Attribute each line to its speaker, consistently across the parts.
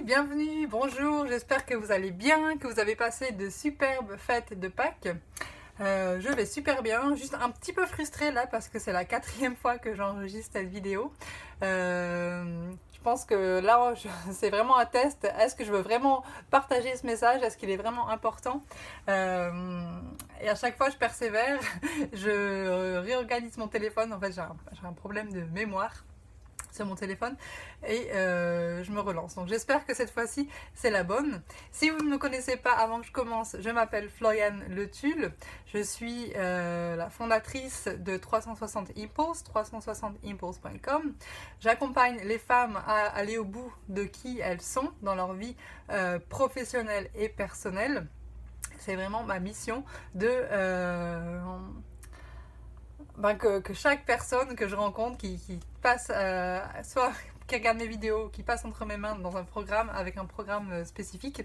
Speaker 1: bienvenue, bonjour, j'espère que vous allez bien, que vous avez passé de superbes fêtes de Pâques. Je vais super bien, juste un petit peu frustrée là parce que c'est la 4e fois que j'enregistre cette vidéo. Je pense que là, c'est vraiment un test. Est-ce que je veux vraiment partager ce message? Est-ce qu'il est vraiment important? Et à chaque fois, je persévère. Je réorganise mon téléphone. En fait, j'ai un problème de mémoire sur mon téléphone et je me relance. Donc j'espère que cette fois-ci c'est la bonne. Si vous ne me connaissez pas avant que je commence, je m'appelle Floriane Le Tulle. Je suis la fondatrice de 360 Impulse, 360impulse.com. J'accompagne les femmes à aller au bout de qui elles sont dans leur vie professionnelle et personnelle. C'est vraiment ma mission de que chaque personne que je rencontre qui passe, soit qui regarde mes vidéos, qui passe entre mes mains dans un programme, avec un programme spécifique,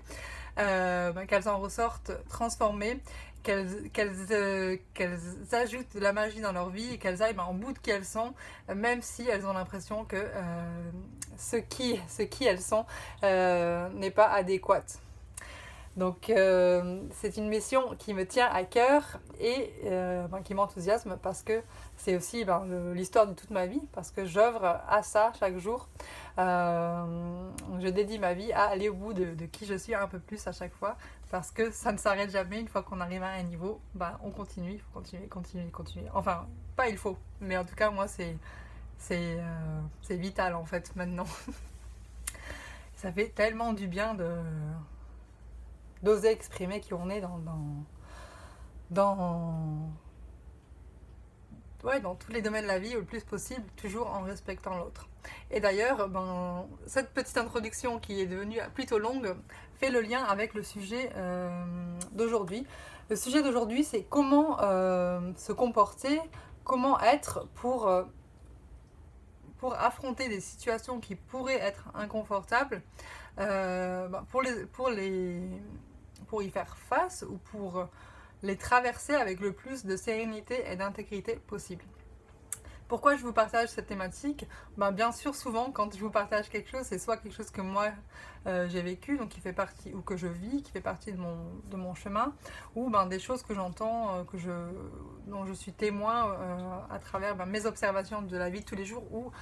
Speaker 1: qu'elles en ressortent transformées, qu'elles ajoutent de la magie dans leur vie et qu'elles aillent en bout de qui elles sont, même si elles ont l'impression que ce qui elles sont n'est pas adéquat. Donc c'est une mission qui me tient à cœur et qui m'enthousiasme parce que c'est aussi l'histoire de toute ma vie, parce que j'œuvre à ça chaque jour. Je dédie ma vie à aller au bout de qui je suis un peu plus à chaque fois, parce que ça ne s'arrête jamais. Une fois qu'on arrive à un niveau, on continue, il faut continuer. Enfin, pas il faut, mais en tout cas moi c'est vital en fait maintenant. Ça fait tellement du bien d'oser exprimer qui on est dans tous les domaines de la vie le plus possible, toujours en respectant l'autre. Et d'ailleurs, cette petite introduction qui est devenue plutôt longue fait le lien avec le sujet d'aujourd'hui. Le sujet d'aujourd'hui, c'est comment se comporter, comment être pour affronter des situations qui pourraient être inconfortables, pour y faire face ou pour les traverser avec le plus de sérénité et d'intégrité possible. Pourquoi je vous partage cette thématique? Bien sûr, souvent, quand je vous partage quelque chose, c'est soit quelque chose que moi j'ai vécu, donc qui fait partie, ou que je vis, qui fait partie de mon chemin, ou des choses que j'entends, dont je suis témoin à travers mes observations de la vie de tous les jours, ou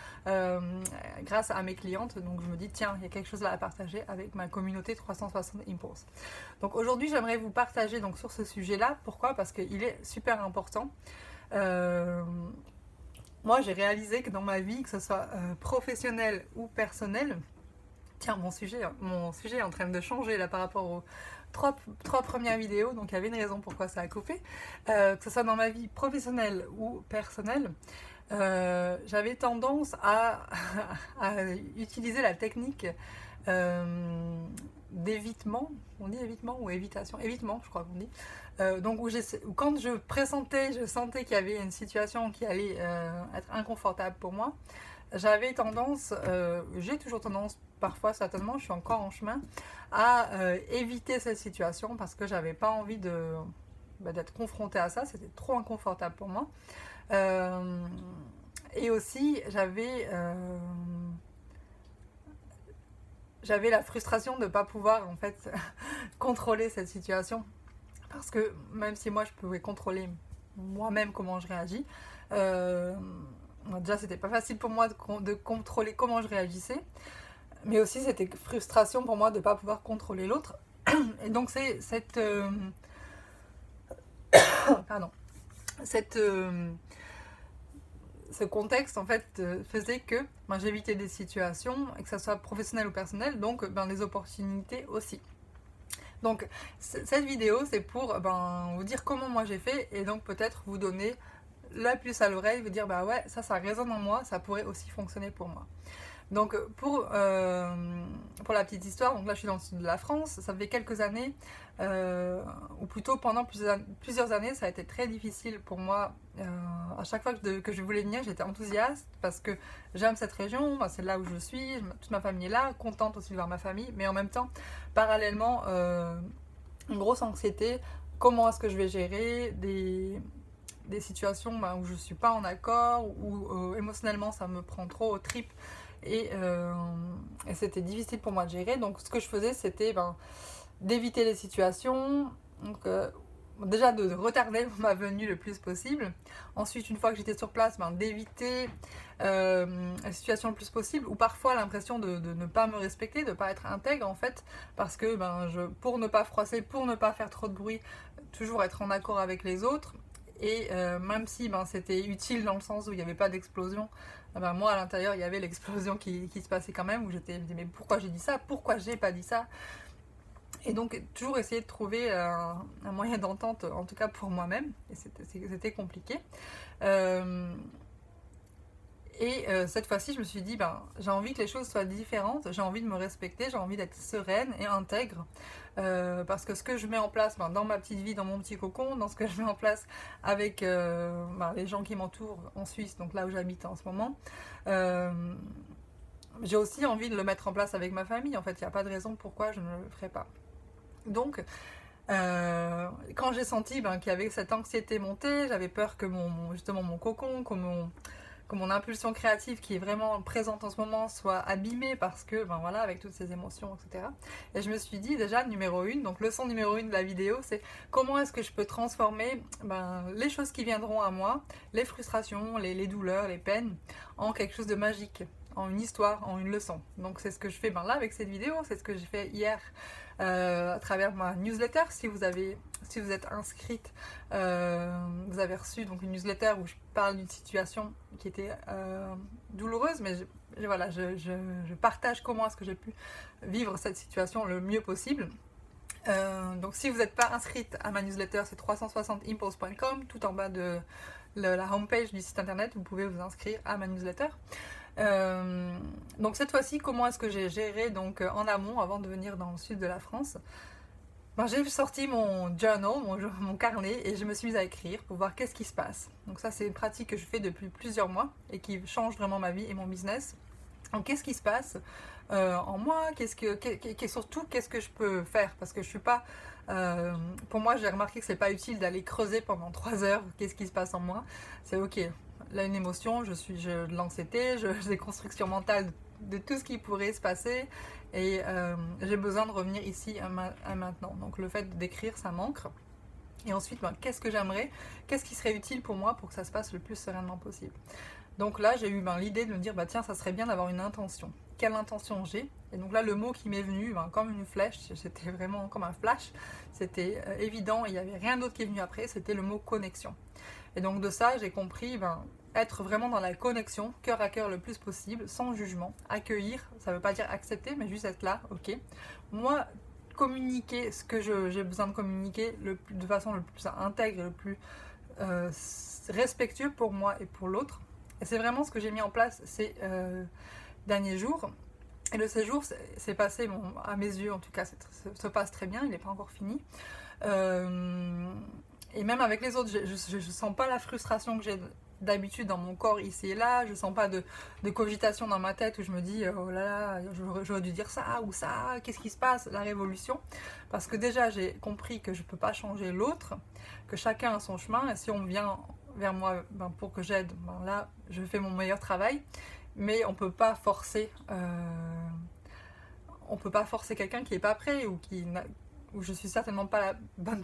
Speaker 1: grâce à mes clientes. Donc je me dis, tiens, il y a quelque chose là à partager avec ma communauté 360 Impulse. Donc aujourd'hui, j'aimerais vous partager donc, sur ce sujet-là. Pourquoi? Parce qu'il est super important. Moi, j'ai réalisé que dans ma vie, que ce soit professionnel ou personnel, tiens, mon sujet est en train de changer là par rapport aux trois premières vidéos, donc il y avait une raison pourquoi ça a coupé. Que ce soit dans ma vie professionnelle ou personnelle, j'avais tendance à utiliser la technique d'évitement. On dit évitement ou évitation? Évitement, je crois qu'on dit. Donc où quand je sentais qu'il y avait une situation qui allait être inconfortable pour moi, j'ai toujours tendance, parfois certainement, je suis encore en chemin, à éviter cette situation parce que j'avais pas envie d'être confrontée à ça, c'était trop inconfortable pour moi. Et aussi, j'avais la frustration de ne pas pouvoir en fait contrôler cette situation. Parce que même si moi je pouvais contrôler moi-même comment je réagis, déjà c'était pas facile pour moi de contrôler comment je réagissais, mais aussi c'était frustration pour moi de ne pas pouvoir contrôler l'autre. Et donc c'est ce contexte en fait faisait que j'évitais des situations, et que ça soit professionnel ou personnel, donc les opportunités aussi. Donc cette vidéo c'est pour vous dire comment moi j'ai fait et donc peut-être vous donner la puce à l'oreille, vous dire ouais ça résonne en moi, ça pourrait aussi fonctionner pour moi. Donc pour la petite histoire, donc là je suis dans le sud de la France, ça fait quelques années, ou plutôt pendant plusieurs années, ça a été très difficile pour moi. À chaque fois que je voulais venir, j'étais enthousiaste parce que j'aime cette région, c'est là où je suis, toute ma famille est là, contente aussi de voir ma famille, mais en même temps, parallèlement, une grosse anxiété, comment est-ce que je vais gérer des situations où je ne suis pas en accord, où émotionnellement ça me prend trop aux tripes. Et et c'était difficile pour moi de gérer. Donc ce que je faisais, c'était d'éviter les situations, donc déjà de retarder ma venue le plus possible. Ensuite, une fois que j'étais sur place, d'éviter la situation le plus possible, ou parfois l'impression de ne pas me respecter, de ne pas être intègre en fait, parce que pour ne pas froisser, pour ne pas faire trop de bruit, toujours être en accord avec les autres. Et même si c'était utile dans le sens où il n'y avait pas d'explosion, moi à l'intérieur il y avait l'explosion qui se passait quand même, où je me disais mais pourquoi j'ai dit ça, pourquoi j'ai pas dit ça. Et donc toujours essayer de trouver un moyen d'entente, en tout cas pour moi-même, et c'était compliqué. Cette fois-ci, je me suis dit, j'ai envie que les choses soient différentes, j'ai envie de me respecter, j'ai envie d'être sereine et intègre. Parce que ce que je mets en place dans ma petite vie, dans mon petit cocon, dans ce que je mets en place avec les gens qui m'entourent en Suisse, donc là où j'habite en ce moment, j'ai aussi envie de le mettre en place avec ma famille. En fait, il n'y a pas de raison pourquoi je ne le ferais pas. Donc, quand j'ai senti qu'il y avait cette anxiété montée, j'avais peur que justement mon cocon, que mon impulsion créative qui est vraiment présente en ce moment soit abîmée parce que, avec toutes ces émotions, etc. Et je me suis dit déjà, numéro 1, donc leçon numéro 1 de la vidéo, c'est comment est-ce que je peux transformer les choses qui viendront à moi, les frustrations, les douleurs, les peines, en quelque chose de magique, en une histoire, en une leçon. Donc c'est ce que je fais là avec cette vidéo, c'est ce que j'ai fait hier à travers ma newsletter. Si vous êtes inscrite, vous avez reçu donc une newsletter où je parle d'une situation qui était douloureuse, mais je partage comment est-ce que j'ai pu vivre cette situation le mieux possible. Donc si vous n'êtes pas inscrite à ma newsletter, c'est 360impulse.com, tout en bas de la homepage du site internet, vous pouvez vous inscrire à ma newsletter. Donc cette fois-ci, comment est-ce que j'ai géré donc en amont avant de venir dans le sud de la France? J'ai sorti mon journal, mon carnet, et je me suis mise à écrire pour voir qu'est-ce qui se passe. Donc ça, c'est une pratique que je fais depuis plusieurs mois et qui change vraiment ma vie et mon business. Donc qu'est-ce qui se passe en moi, surtout qu'est-ce que je peux faire, parce que je suis pas pour moi, j'ai remarqué que c'est pas utile d'aller creuser pendant 3 heures qu'est-ce qui se passe en moi. C'est ok, là une émotion, je de l'anxiété, j'ai des constructions mentales de tout ce qui pourrait se passer, et j'ai besoin de revenir ici à maintenant. Donc le fait d'écrire, ça m'ancre. Et ensuite, qu'est-ce que j'aimerais, qu'est-ce qui serait utile pour moi pour que ça se passe le plus sereinement possible. Donc là, j'ai eu l'idée de me dire, tiens, ça serait bien d'avoir une intention. Quelle intention j'ai? Et donc là, le mot qui m'est venu, comme une flèche, c'était vraiment comme un flash, c'était évident, il n'y avait rien d'autre qui est venu après, c'était le mot connexion. Et donc de ça, j'ai compris, être vraiment dans la connexion, cœur à cœur le plus possible, sans jugement. Accueillir, ça ne veut pas dire accepter, mais juste être là, ok. Moi, communiquer ce que j'ai besoin de communiquer de façon le plus intègre, le plus respectueux pour moi et pour l'autre. Et c'est vraiment ce que j'ai mis en place ces derniers jours. Et le séjour s'est passé, à mes yeux en tout cas, se passe très bien, il n'est pas encore fini. Et même avec les autres, je sens pas la frustration que j'ai d'habitude dans mon corps ici et là, je sens pas de cogitation dans ma tête où je me dis oh là là, j'aurais dû dire ça ou ça, qu'est-ce qui se passe, la révolution. Parce que déjà j'ai compris que je peux pas changer l'autre, que chacun a son chemin, et si on vient vers moi pour que j'aide, là je fais mon meilleur travail, mais on peut pas forcer quelqu'un qui est pas prêt ou où je suis certainement pas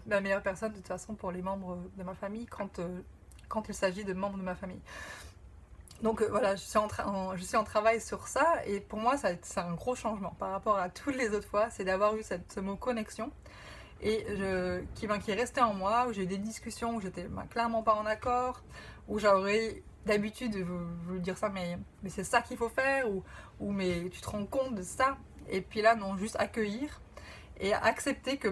Speaker 1: la meilleure personne de toute façon pour les membres de ma famille quand il s'agit de membres de ma famille. Donc voilà, je suis en travail sur ça, et pour moi c'est un gros changement par rapport à toutes les autres fois, c'est d'avoir eu ce mot connexion, et qui est resté en moi, où j'ai eu des discussions où j'étais clairement pas en accord, où j'aurais d'habitude voulu dire ça, mais c'est ça qu'il faut faire, ou mais tu te rends compte de ça, et puis là non, juste accueillir et accepter que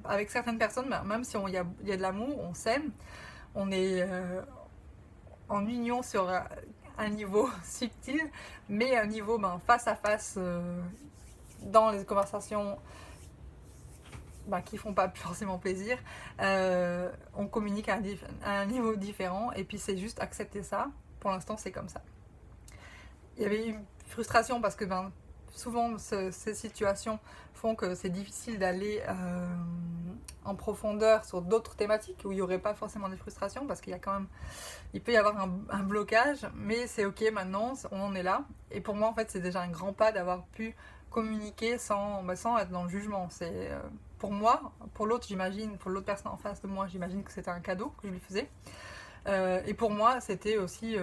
Speaker 1: avec certaines personnes, même si il y a de l'amour, on s'aime, on est en union sur un niveau subtil, mais un niveau face à face dans les conversations qui font pas forcément plaisir, on communique à un niveau différent, et puis c'est juste accepter ça. Pour l'instant c'est comme ça. Il y avait une frustration parce que souvent ces situations font que c'est difficile d'aller en profondeur sur d'autres thématiques où il n'y aurait pas forcément des frustrations parce qu'il y a quand même, il peut y avoir un blocage, mais c'est ok maintenant, on en est là. Et pour moi en fait c'est déjà un grand pas d'avoir pu communiquer sans être dans le jugement. C'est pour moi, pour l'autre j'imagine, pour l'autre personne en face de moi j'imagine que c'était un cadeau que je lui faisais. Et pour moi c'était aussi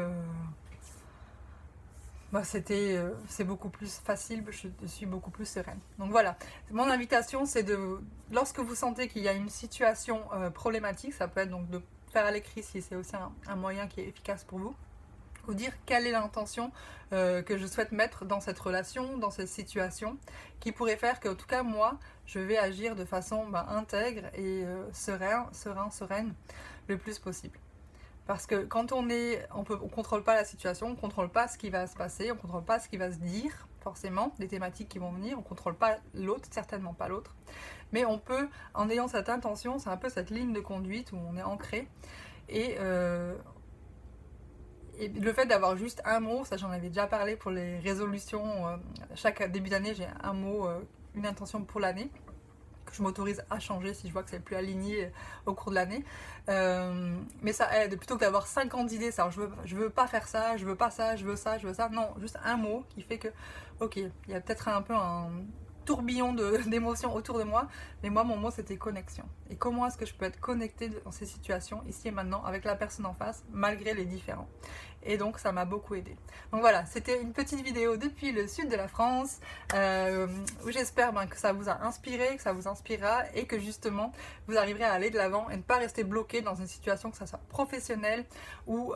Speaker 1: c'est beaucoup plus facile, je suis beaucoup plus sereine. Donc voilà, mon invitation c'est lorsque vous sentez qu'il y a une situation problématique, ça peut être donc de faire à l'écrit si c'est aussi un moyen qui est efficace pour vous dire quelle est l'intention que je souhaite mettre dans cette relation, dans cette situation, qui pourrait faire que, en tout cas moi, je vais agir de façon intègre et sereine le plus possible. Parce que quand on contrôle pas la situation, on contrôle pas ce qui va se passer, on contrôle pas ce qui va se dire, forcément, les thématiques qui vont venir, on contrôle pas l'autre, certainement pas l'autre. Mais on peut, en ayant cette intention, c'est un peu cette ligne de conduite où on est ancré. Et le fait d'avoir juste un mot, ça j'en avais déjà parlé pour les résolutions, chaque début d'année j'ai un mot, une intention pour l'année, que je m'autorise à changer si je vois que c'est plus aligné au cours de l'année. Mais ça aide, plutôt que d'avoir 50 idées, ça, je veux pas faire ça, je veux pas ça, je veux ça, je veux ça. Non, juste un mot qui fait que, ok, il y a peut-être un peu un tourbillon d'émotions autour de moi, mais moi mon mot c'était connexion. Et comment est-ce que je peux être connectée dans ces situations, ici et maintenant, avec la personne en face, malgré les différends. Et donc ça m'a beaucoup aidé. Donc voilà, c'était une petite vidéo depuis le sud de la France, où j'espère que ça vous a inspiré, que ça vous inspirera, et que justement vous arriverez à aller de l'avant et ne pas rester bloqué dans une situation, que ça soit professionnelle ou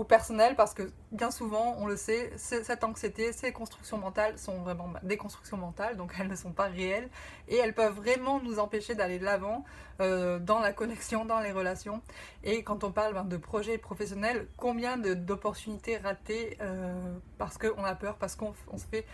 Speaker 1: personnel, parce que bien souvent, on le sait, cette anxiété, ces constructions mentales sont vraiment des constructions mentales, donc elles ne sont pas réelles, et elles peuvent vraiment nous empêcher d'aller de l'avant dans la connexion, dans les relations. Et quand on parle de projets professionnels, combien d'opportunités ratées parce qu'on a peur, parce qu'on se fait